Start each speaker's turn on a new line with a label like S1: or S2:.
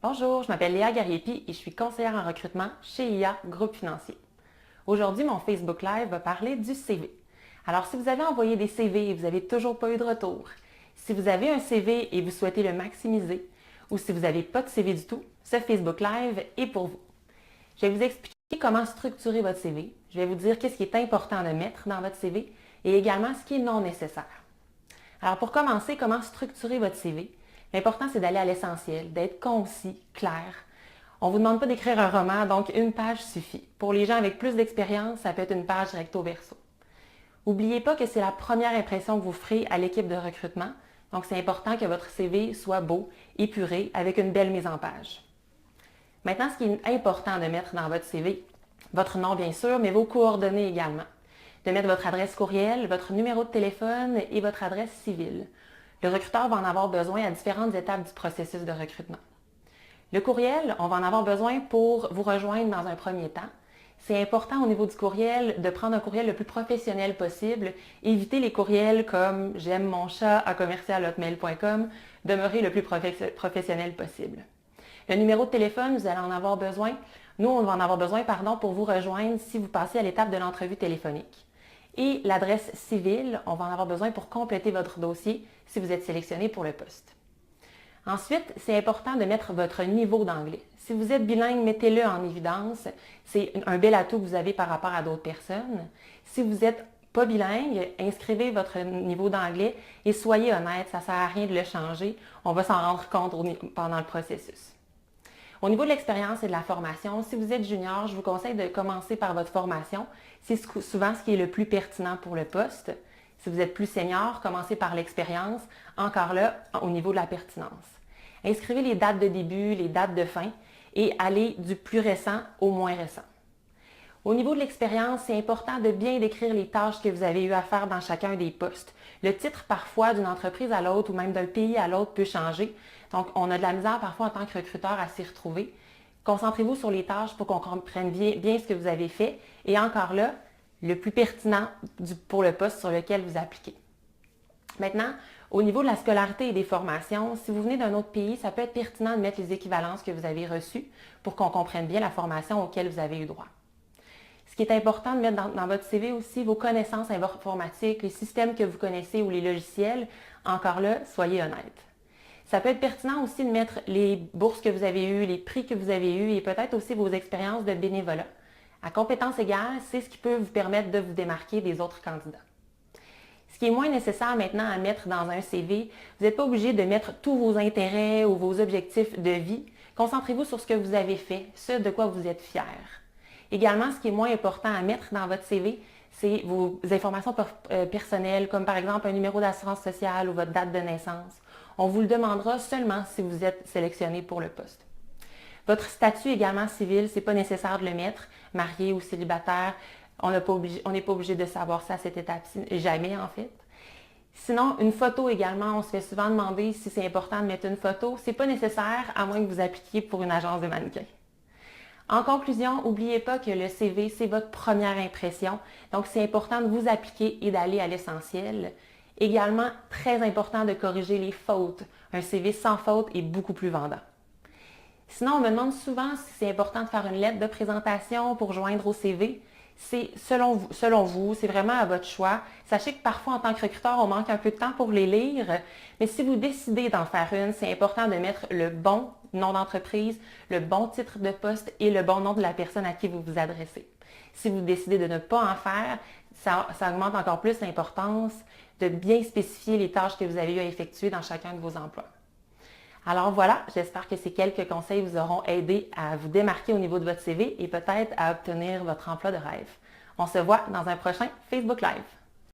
S1: Bonjour, je m'appelle Léa Gariepi et je suis conseillère en recrutement chez IA Groupe Financier. Aujourd'hui, mon Facebook Live va parler du CV. Alors, si vous avez envoyé des CV et vous n'avez toujours pas eu de retour, si vous avez un CV et vous souhaitez le maximiser, ou si vous n'avez pas de CV du tout, ce Facebook Live est pour vous. Je vais vous expliquer comment structurer votre CV. Je vais vous dire qu'est-ce qui est important de mettre dans votre CV et également ce qui est non nécessaire. Alors, pour commencer, comment structurer votre CV? L'important, c'est d'aller à l'essentiel, d'être concis, clair. On ne vous demande pas d'écrire un roman, donc une page suffit. Pour les gens avec plus d'expérience, ça peut être une page recto verso. N'oubliez pas que c'est la première impression que vous ferez à l'équipe de recrutement, donc c'est important que votre CV soit beau, épuré, avec une belle mise en page. Maintenant, ce qui est important de mettre dans votre CV, votre nom bien sûr, mais vos coordonnées également. De mettre votre adresse courriel, votre numéro de téléphone et votre adresse civile. Le recruteur va en avoir besoin à différentes étapes du processus de recrutement. Le courriel, on va en avoir besoin pour vous rejoindre dans un premier temps. C'est important au niveau du courriel de prendre un courriel le plus professionnel possible. Évitez les courriels comme j'aime mon chat à commercial@hotmail.com. Demeurez le plus professionnel possible. Le numéro de téléphone, vous allez en avoir besoin. Nous, on va en avoir besoin, pour vous rejoindre si vous passez à l'étape de l'entrevue téléphonique. Et l'adresse civile, on va en avoir besoin pour compléter votre dossier si vous êtes sélectionné pour le poste. Ensuite, c'est important de mettre votre niveau d'anglais. Si vous êtes bilingue, mettez-le en évidence. C'est un bel atout que vous avez par rapport à d'autres personnes. Si vous n'êtes pas bilingue, inscrivez votre niveau d'anglais et soyez honnête, ça ne sert à rien de le changer. On va s'en rendre compte pendant le processus. Au niveau de l'expérience et de la formation, si vous êtes junior, je vous conseille de commencer par votre formation. C'est souvent ce qui est le plus pertinent pour le poste. Si vous êtes plus senior, commencez par l'expérience, encore là, au niveau de la pertinence. Inscrivez les dates de début, les dates de fin et allez du plus récent au moins récent. Au niveau de l'expérience, c'est important de bien décrire les tâches que vous avez eu à faire dans chacun des postes. Le titre, parfois, d'une entreprise à l'autre ou même d'un pays à l'autre peut changer. Donc, on a de la misère parfois en tant que recruteur à s'y retrouver. Concentrez-vous sur les tâches pour qu'on comprenne bien ce que vous avez fait. Et encore là, le plus pertinent pour le poste sur lequel vous appliquez. Maintenant, au niveau de la scolarité et des formations, si vous venez d'un autre pays, ça peut être pertinent de mettre les équivalences que vous avez reçues pour qu'on comprenne bien la formation auquel vous avez eu droit. Ce qui est important de mettre dans votre CV aussi, vos connaissances informatiques, les systèmes que vous connaissez ou les logiciels. Encore là, soyez honnête. Ça peut être pertinent aussi de mettre les bourses que vous avez eues, les prix que vous avez eus et peut-être aussi vos expériences de bénévolat. À compétences égales, c'est ce qui peut vous permettre de vous démarquer des autres candidats. Ce qui est moins nécessaire maintenant à mettre dans un CV, vous n'êtes pas obligé de mettre tous vos intérêts ou vos objectifs de vie. Concentrez-vous sur ce que vous avez fait, ce de quoi vous êtes fier. Également, ce qui est moins important à mettre dans votre CV, c'est vos informations personnelles, comme par exemple un numéro d'assurance sociale ou votre date de naissance. On vous le demandera seulement si vous êtes sélectionné pour le poste. Votre statut également civil, ce n'est pas nécessaire de le mettre, marié ou célibataire. On n'est pas obligé de savoir ça à cette étape-ci, jamais en fait. Sinon, une photo également, on se fait souvent demander si c'est important de mettre une photo. Ce n'est pas nécessaire à moins que vous appliquiez pour une agence de mannequins. En conclusion, n'oubliez pas que le CV, c'est votre première impression. Donc, c'est important de vous appliquer et d'aller à l'essentiel. Également, très important de corriger les fautes. Un CV sans faute est beaucoup plus vendant. Sinon, on me demande souvent si c'est important de faire une lettre de présentation pour joindre au CV. C'est selon vous, c'est vraiment à votre choix. Sachez que parfois, en tant que recruteur, on manque un peu de temps pour les lire, mais si vous décidez d'en faire une, c'est important de mettre le bon nom d'entreprise, le bon titre de poste et le bon nom de la personne à qui vous vous adressez. Si vous décidez de ne pas en faire, ça augmente encore plus l'importance de bien spécifier les tâches que vous avez eu à effectuer dans chacun de vos emplois. Alors voilà, j'espère que ces quelques conseils vous auront aidé à vous démarquer au niveau de votre CV et peut-être à obtenir votre emploi de rêve. On se voit dans un prochain Facebook Live.